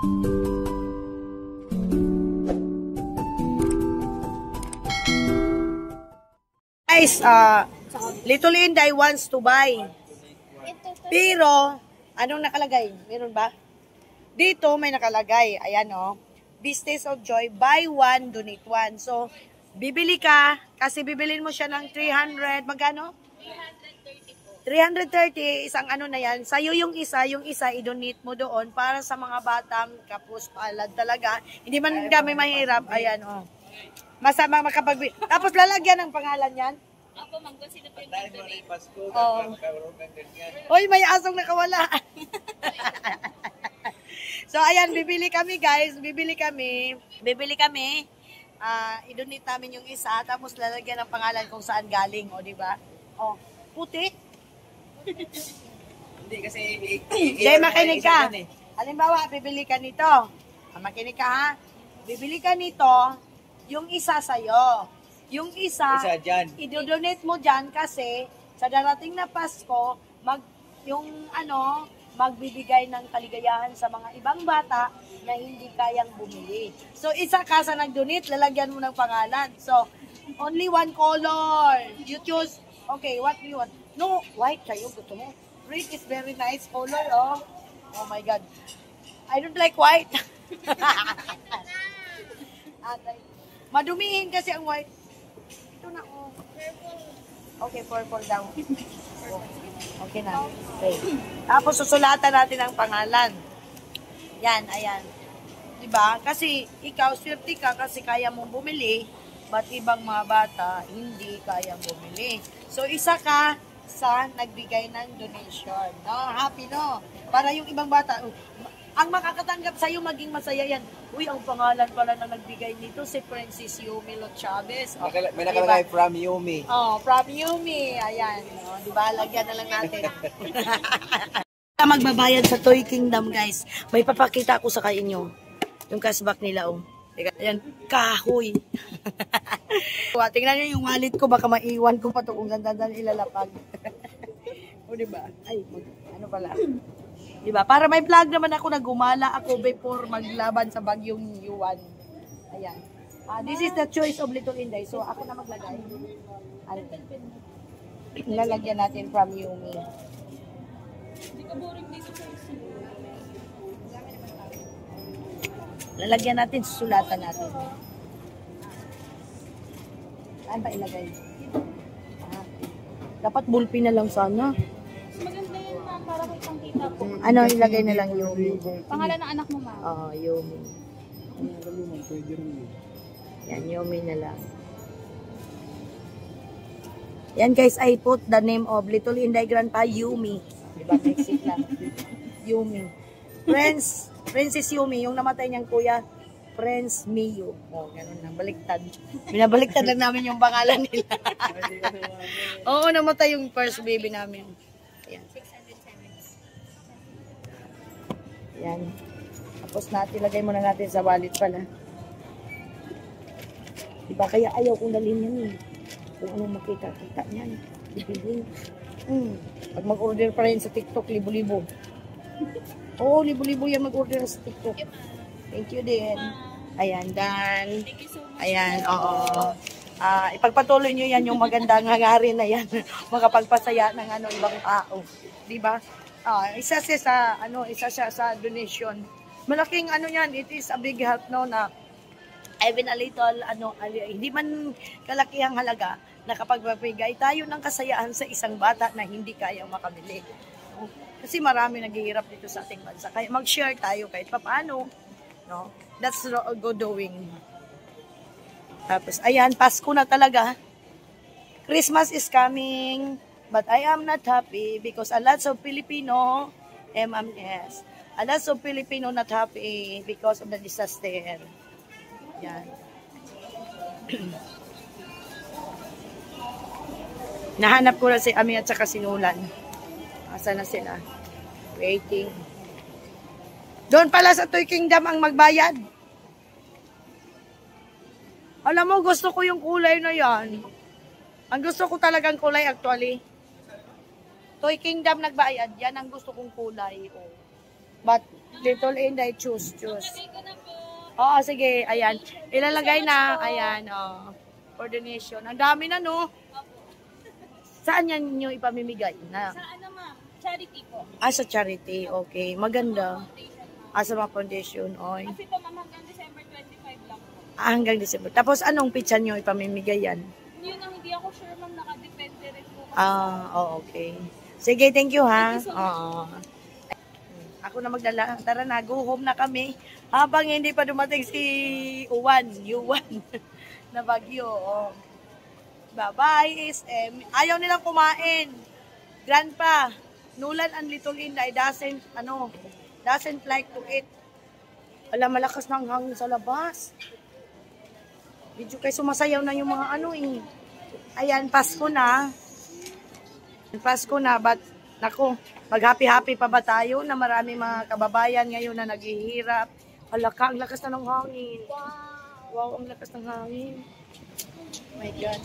Guys, Little Inday wants to buy. Pero, anong nakalagay? Meron ba? Dito may nakalagay. Ayan o. Business of Joy, buy one, donate one. So, bibili ka, kasi bibilin mo siya ng 300, magkano? 330, isang ano na yan. Sa'yo yung isa i-donate mo doon para sa mga batang kapos palad talaga. Hindi man kami mahirap. Ayan o. Masama makapag... Tapos lalagyan ng pangalan yan? Ako, mag-consider po yung donate. Hoy, may asong nakawala. So, ayan, bibili kami, guys. Bibili kami. I-donate namin yung isa. Tapos lalagyan ng pangalan kung saan galing. O, diba? O, puti. Hindi, kasi... Jay, makinig ka. Halimbawa, bibili ka nito. Makinig ka, ha? Bibili ka nito. Yung isa sa'yo. Yung isa i-donate mo dyan kasi sa darating na Pasko, magbibigay ng kaligayahan sa mga ibang bata na hindi kayang bumili. So, isa ka sa nag-donate, lalagyan mo ng pangalan. So, only one color. You choose, okay, what do you want? No, white kayo, gusto mo. Red is very nice color, oh. Oh my God. I don't like white. Madumihin kasi ang white. Ito na, oh. Okay, purple daw. Okay na. Okay. Tapos susulatan natin ang pangalan. Yan, ayan. Diba? Kasi ikaw, swerte ka kasi kaya mong bumili, ba't ibang mga bata hindi kayang bumili. So, isa ka sa nagbigay ng donation. No? Happy, no? Para yung ibang bata, ang makakatanggap sa'yo maging masaya yan. Uy, ang pangalan pala na nagbigay nito si Princess Yumi Lot Chavez. Oh, may nakalagay from Yumi. Oh, from Yumi. Ayan. Oh, diba? Lagyan na lang natin. Magbabayad sa Toy Kingdom, guys. May papakita ko sa inyo. Yung cashback nila, oh. Ayan, kahoy. Tingnan nyo yung wallet ko. Baka maiwan ko pa ito kung ganda-ganda ilalapag. O, diba? Ay, ano pala. Diba? Para may vlog naman ako na gumala ako before maglaban sa bagyong Yuan. Ayan. This is the choice of Little Inday. So, ako na maglagay. Lalagyan natin from Yumi. Lalagyan natin, susulatan natin. Saan ba ilagay? Dapat bulpi na lang sana. Maganda yun, ma'am, para kay pangkita po. Ano, ilagay na lang Yumi. Pangalan ng anak mo, ma'am? Oo, Yumi. Yan, Yumi na lang. Yan guys, I put the name of Little Inday Grandpa Yumi. Diba, Mexic lang. Yumi. Princess Yumi, yung namatay niyang kuya, Prince Mio. Oh, ganun lang, baliktad. Binabaliktad lang namin yung pangalan nila. Oo, namatay yung first baby namin. Ayan. 607. Yan. Tapos natin, lagay muna natin sa wallet pala. Diba, kaya ayaw kong dalhin yan eh. Kung anong makita-kita niyan. Ibigin. Pag mag-order pa rin sa TikTok, libo-libo. Oo, libo-libo yan mag-order sa TikTok. Thank you din. Ayan, Dan. Ayan, oo. Ipagpatuloy nyo yan yung magandang hangarin na yan. Makapagpasaya ng ibang tao. Diba? Isa siya sa donation. Malaking yan, it is a big help no na even a little, hindi man kalakihang halaga, nakapagbibigay tayo ng kasayaan sa isang bata na hindi kayang makabili. Kasi marami naghihirap dito sa ating bansa. Kaya mag-share tayo kahit paano. No? That's good doing. Tapos, ayan, Pasko na talaga. Christmas is coming, but I am not happy because a lot of Filipino, MMS, a lot of Filipino not happy because of the disaster. Yan. Nahanap ko na si Ami at saka si Nulan. Asa na sila? Waiting. Doon pala sa Toy Kingdom ang magbayad. Alam mo, gusto ko yung kulay na yan. Ang gusto ko talagang kulay actually. Toy Kingdom nagbayad. Yan ang gusto kong kulay. Oh. But Little Inday, choose. Lagay ko na po. Oo, sige. Ayan. Ilalagay na. Ayan, for donation. Ang dami na, no? Saan yan nyo ipamimigay? Na? Sa ano ma'am? Charity po. Sa charity. Okay. Maganda. Sa mga foundation. Oy. Kasi po ma'am hanggang December 25 lang po. Hanggang December. Tapos anong pitsa nyo ipamimigay yan? Yun ang hindi ako sure ma'am, nakadepende rin po. Okay. Sige, thank you, ha? Thank you so much. Ako na magdala. Tara na, go home na kami. Habang hindi pa dumating si Uwan na Bagyo. Bye-bye, SM. Ayaw nilang kumain. Grandpa, Nulan and Little Inday doesn't like to eat. Alam, malakas na ang hangin sa labas. Medyo kayo sumasayaw na yung mga Ayan, Pasko na. Pasko na, but naku, mag-happy-happy pa ba tayo na marami mga kababayan ngayon na naghihirap. Ang lakas na ng hangin. Wow, ang lakas ng hangin. Oh my God.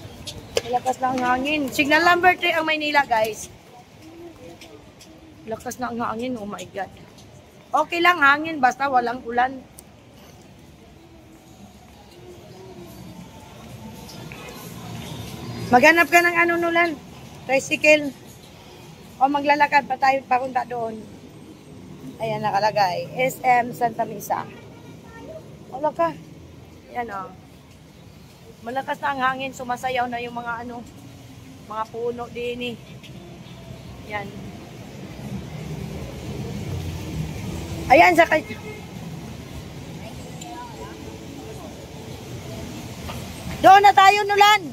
Lakas na ang hangin. Signal number 3 ang Maynila, guys. Lakas na ang hangin. Oh my God. Okay lang hangin, basta walang ulan. Maghanap ka ng Nulan? Tricycle. O maglalakad pa tayo papunta doon. Ayan, nakalagay. SM Santa Misa. Wala ka. Ayan, malakas na ang hangin. Sumasayaw na yung mga mga puno din, Ayan. Ayan, sakay. Doon na tayo, Nulan.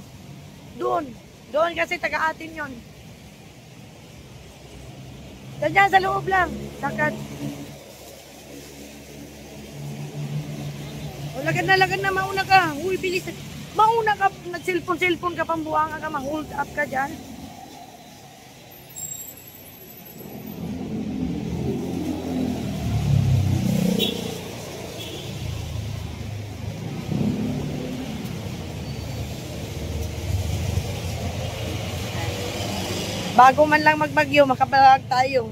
Doon kasi taga-atin yon. Diyan sa loob lang. Sakad. Lagad na, mauna ka. Uy, bilis. Mauna ka, nag-cellphone ka, pambuanga ka, ma-hold up ka dyan. Bago man lang magbagyo, makabalag tayo.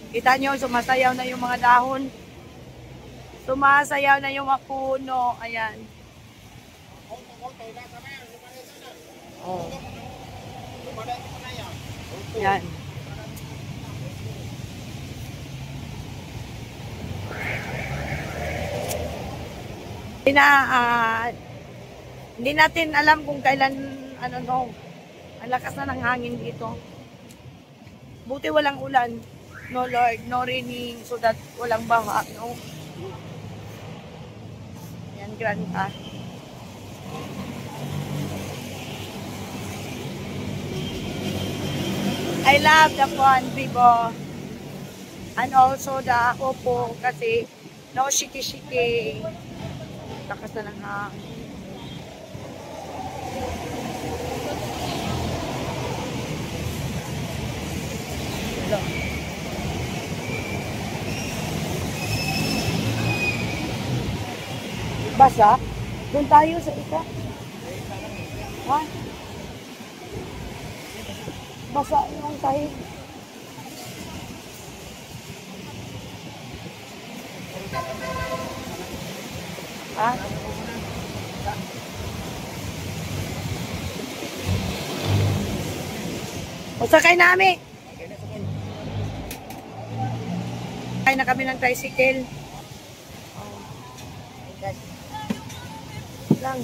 Kita nyo, sumasayaw na yung mga dahon. Sumasayaw na yung mga puno. Ayan. Oh. Ayan. Hindi natin alam kung kailan, ang lakas na ng hangin dito. Buti walang ulan. No Lord, no raining, so that walang baha, no? Yan, Grandpa. I love the fun, people. And also the Oppo kasi no shiki-shiki. Lakas na ng hangin. Basa? Doon tayo sa isa. Ha? Basa yung sahig. Ha? O sakay namin. Sakay na kami ng tricycle. Oh. Lang.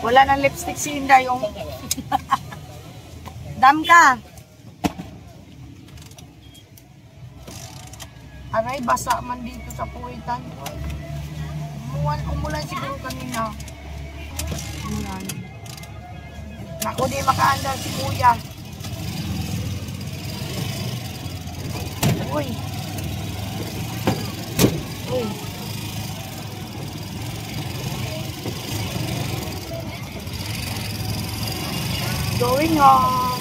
Wala nang lipstick si Inday yung dam ka. Aray, basa man dito sa puwitan. Umulan siguro kanina. Umulan. Naku, di makaandar si Kuya. Uy. Uy. Going home.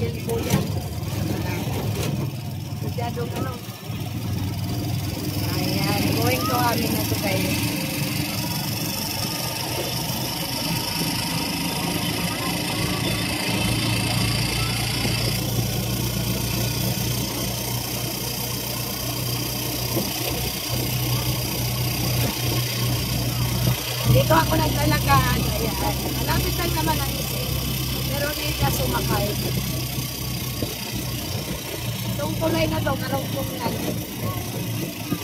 yan, kuya. Masyadong ano. Ayan, going to amin na to guys. Dito ako naglalakad. Ayan. Malapit lang naman ang isin. Pero hindi ka sumakay. Itong tulay na to, karungkong na.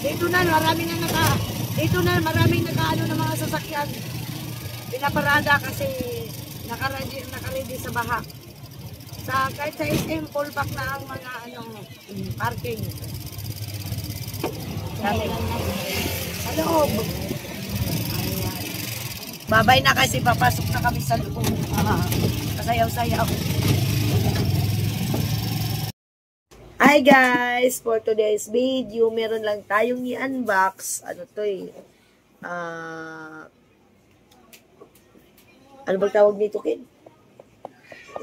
Dito na, maraming naka-ano ng mga sasakyan. Pinaparada kasi naka-ready sa baha. Kahit sa SM, full back na ang mga parking. Dami lang na. Sa loob. Babay na kasi papasok na kami sa loob. Kasayaw-sayaw. Hi guys! For today's video, meron lang tayong i-unbox. Ano to eh? Ano bang tawag nito, Ken?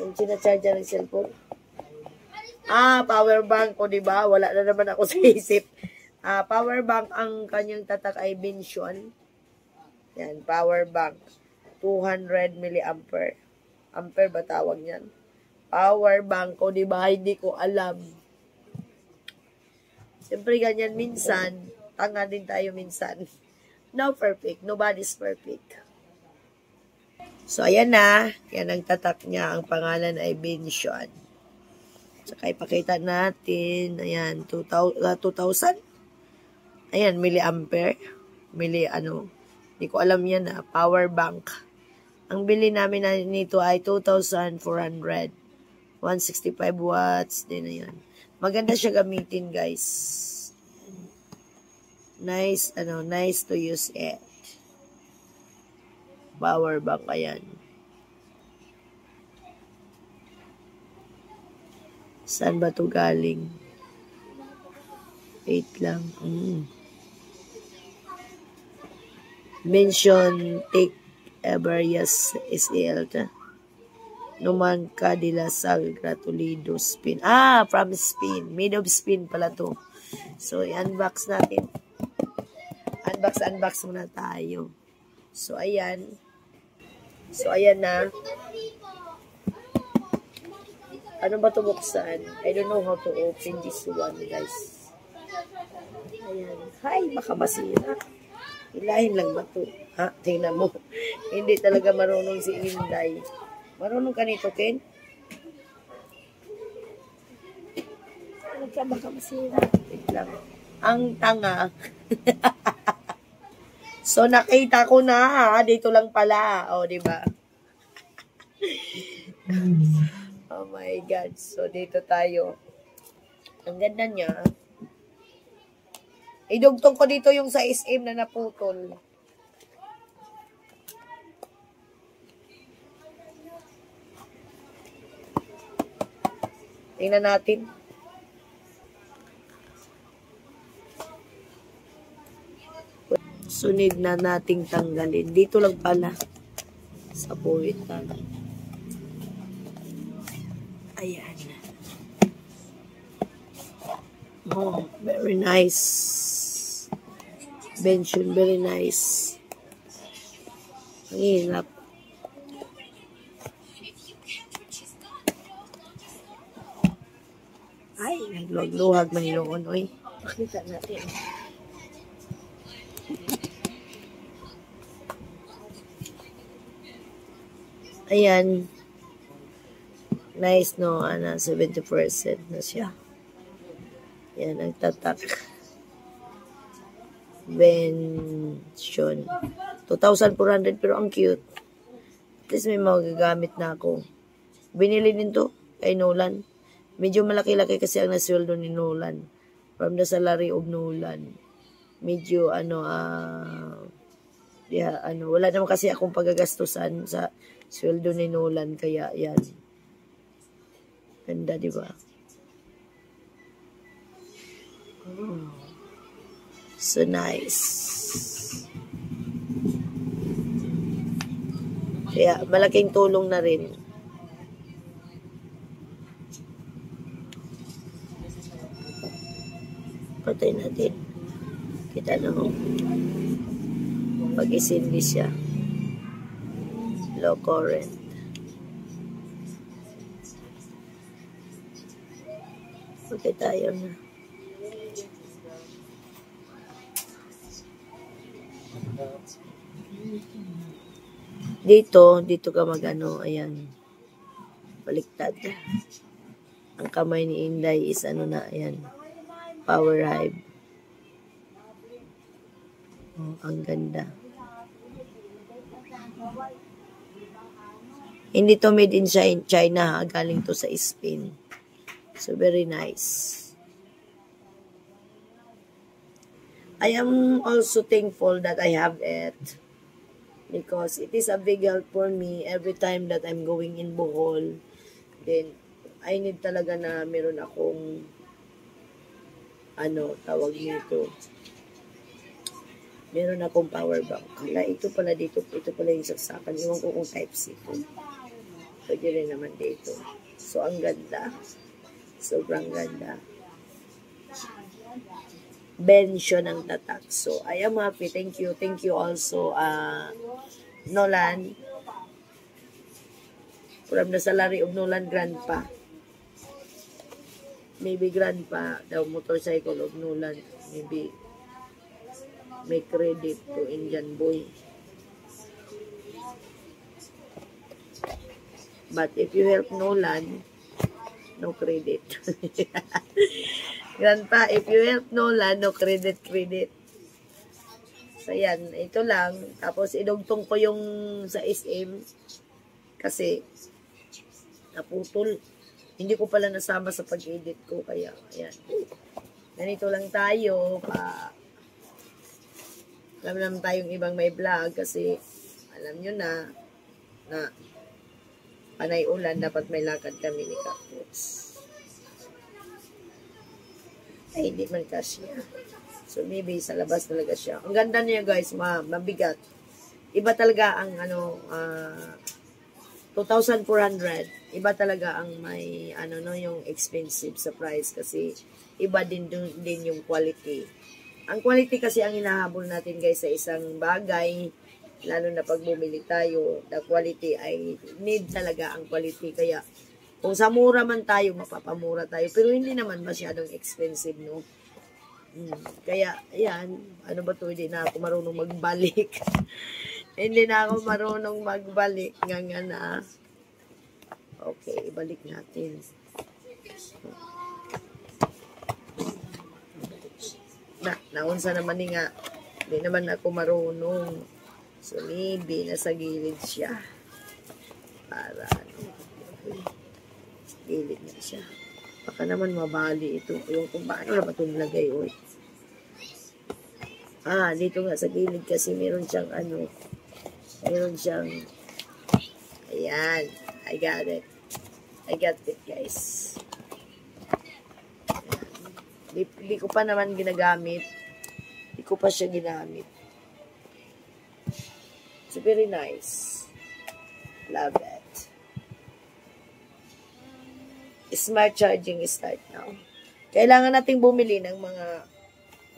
Yung sinacharger ng cellphone? Power bank. O diba? Wala na naman ako sa isip. Power bank, ang kanyang tatak ay Binsion. Yan, power bank. 200 milliampere. Ampere ba tawag niyan? Power bank. O diba? Hindi ko alam. Siyempre ganyan minsan. Tanga din tayo minsan. No perfect. Nobody's perfect. So, ayan na. Yan ang tatak niya. Ang pangalan ay Binsion. Saka ipakita natin. Ayan, 2,000. Ayan, milliampere. Hindi ko alam yan na. Power bank. Ang bili namin nito ay 2,400. 165 watts. Din na yan. Maganda siya gamitin, guys. Nice to use it. Power bank, ayan. Saan ba to galing? Wait lang. Mention take various SEL ta. Numan ka dila sa gratulido spin. From spin. Made of spin pala to. So, i-unbox natin. Unbox muna tayo. So, ayan. Na. Ano ba ito buksan? I don't know how to open this one, guys. Ayan. Hi, baka masira. Hilahin lang ba ito? Tingnan mo. Hindi talaga marunong si Inday. Marunong ka nito, Ken? Ano ka baka masira? Wait lang. Ang tanga. So, nakita ko na, dito lang pala. O, diba? Oh my God. So, dito tayo. Ang ganda niya. Idugtong ko dito yung sa SM na naputol. Tingnan natin. Sunod na nating tanggalin. Dito lang pala. Sa puwitan. Ayan. Oh, very nice. Benson, very nice. Ang hirap. Ay, nagluhag man iloon, oy. Pakita natin. Ayan. Nice, no? 70% na siya. Yan, ang tatak. Benson. 2,400, pero ang cute. At least may magagamit na ako. Binili din to kay Nolan. Medyo malaki-laki kasi ang nasweldo ni Nolan. From the salary of Nolan. Medyo, wala naman kasi akong pagagastusan sa sweldo ni Nolan. Kaya, yan. Ganda, di ba? So nice. Kaya, malaking tulong na rin. Patay natin. Kita na mo. Pag isindi siya. Low current. Okay tayo na. Dito ka magano, ayan. Baliktad. Ang kamay ni Inday is ano na, ayan. Power hive. Oh, ang ganda. Hindi to made in China, ha? Galing to sa Spain. So, very nice. I am also thankful that I have it. Because it is a big help for me every time that I'm going in Bohol. Then, I need talaga na meron akong tawag nito. Meron akong power bank. Kala, ito pala yung saksakan. Iwan ko kung type C ito. Pwede rin naman dito. So, ang ganda. Sobrang ganda. Bensyo ng tatak. So, I am happy. Thank you. Thank you also, Nolan. From the salary of Nolan Grandpa. Maybe Grandpa, the motorcycle of Nolan. Maybe may credit to Indian boy. But if you help Nolan, no credit. Grandpa, if you help Nolan, no credit. So, yan. Ito lang. Tapos, idugtong ko yung sa SM. Kasi, naputol. Hindi ko pala nasama sa pag-edit ko. Kaya, ayan. Ganito lang tayo. Alam naman tayong ibang may vlog. Kasi, alam nyo na panay ulan, dapat may lakad kami ni Kaputs. Ay, hindi man kasya. So, maybe sa labas talaga siya. Ang ganda niya, guys, mabigat. Iba talaga ang, 2,400. Iba talaga ang may, yung expensive sa price kasi iba din yung quality. Ang quality kasi ang hinahabol natin, guys, sa isang bagay, lalo na pag bumili tayo, the quality ay need talaga ang quality. Kaya, kung sa mura man tayo, mapapamura tayo. Pero hindi naman masyadong expensive, no? Kaya, ayan. Ano ba ito? Hindi na ako marunong magbalik. Hindi na ako marunong magbalik. Nga na. Okay, ibalik natin. Naunsa naman nga. Hindi naman ako marunong. So, maybe nasa gilid siya. Para, gilid na siya. Baka naman mabali ito. Yung kung paano na ba ito nilagay, oy. Dito nga sa gilid kasi meron siyang meron siyang, ayan. I got it. Guys. Hindi ko pa naman ginagamit. Hindi ko pa siya ginamit. It's very nice. Love it. Smart charging start now. Kailangan nating bumili ng mga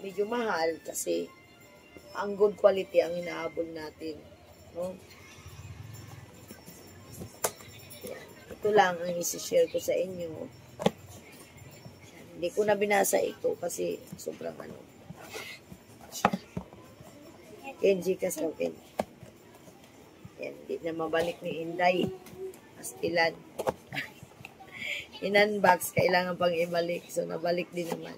medyo mahal kasi ang good quality ang inaabol natin. No? Yan. Ito lang ang isi-share ko sa inyo. Hindi ko na binasa ito kasi sobrang Kenji ka sa akin. Yan, hindi na mabalik ni Inday. Astilan. In-unbox, kailangan pang ibalik. So, nabalik din naman.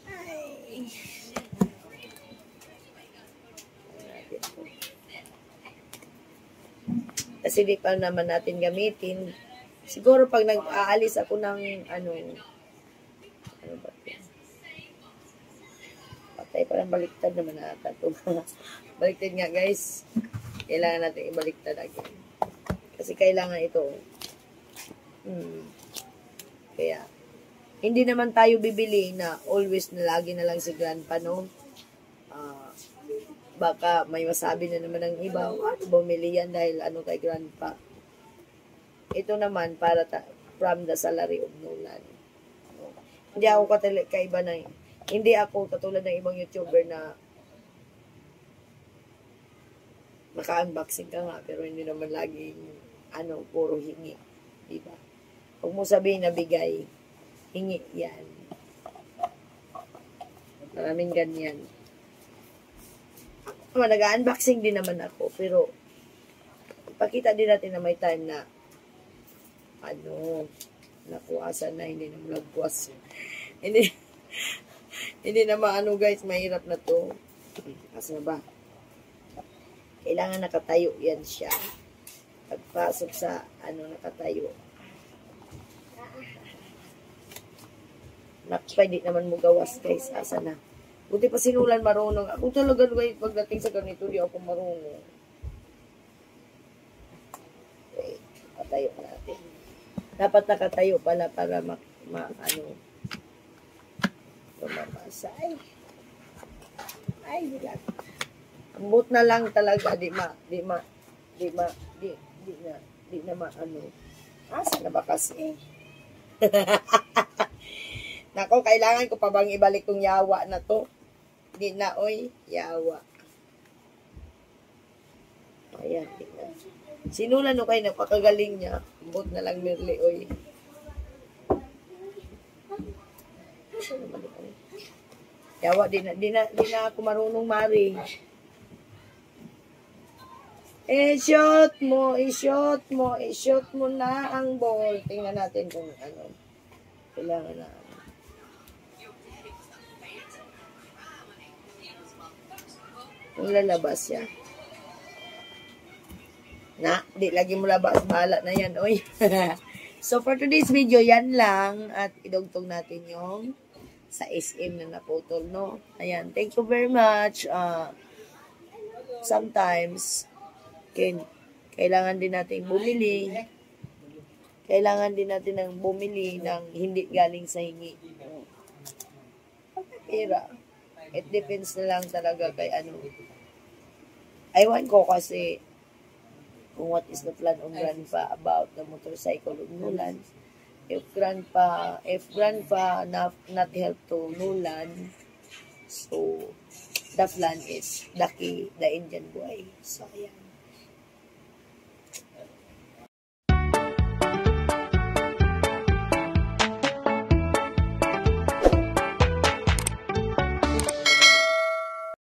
Ay. Kasi di pa naman natin gamitin. Siguro pag nag-aalis ako ng ano ba ito? Patay, parang baliktad naman ata ito. Baliktad nga, guys. Kailangan natin ibaliktad again. Kasi kailangan ito. Kaya, hindi naman tayo bibili na always na lagi na lang si Grandpa, no? Baka may masabi na naman ng iba, bumili yan dahil kay Grandpa. Ito naman para from the salary of Nolan. Hindi ako kaiba na Hindi ako katulad ng ibang YouTuber na naka-unboxing ka nga, pero hindi naman laging, puro hingi. Diba? Huwag mo sabihin na bigay, hingi yan. Maraming ganyan. Nag-unboxing din naman ako, pero ipakita din natin na may time na nakuwasan na, hindi na nagkuwas. Hindi na guys, mahirap na to. Asa ba? Kailangan nakatayo yan siya. Pagpasok sa, nakatayo. Pwede naman mo gawas guys, asa na. Buti pa sinulan marunong. Ako talaga guys, pagdating sa ganito, di ako marunong. Okay, nakatayo natin. Dapat nakatayo pala para lumabas. Ay, bilang. Ambot na lang talaga, di na asa na ba kasi? Nako, kailangan ko pa bang ibalik tong yawa na to? Di na, oy, yawa. Ayan, tingnan. Sinulan no kayo, napakagaling niya. Ambot na lang, Merle, oy. Yawa, di na ako marunong mari. I-shoot mo na ang ball. Tingnan natin kung kailangan na. Kung lalabas siya. Di lagi mo labas. Bahala na yan, oy. So, for today's video, yan lang. At idugtong natin yung sa SM na naputol, no? Ayan. Thank you very much. Sometimes, kailangan din natin bumili. Kailangan din natin ng bumili ng hindi galing sa hingi. Pagkakira. It depends na lang talaga kay Ewan ko kasi kung what is the plan of Grandpa about the motorcycle of Nulan. If Grandpa not help to Nulan, so the plan is the Indian boy. So, ayan.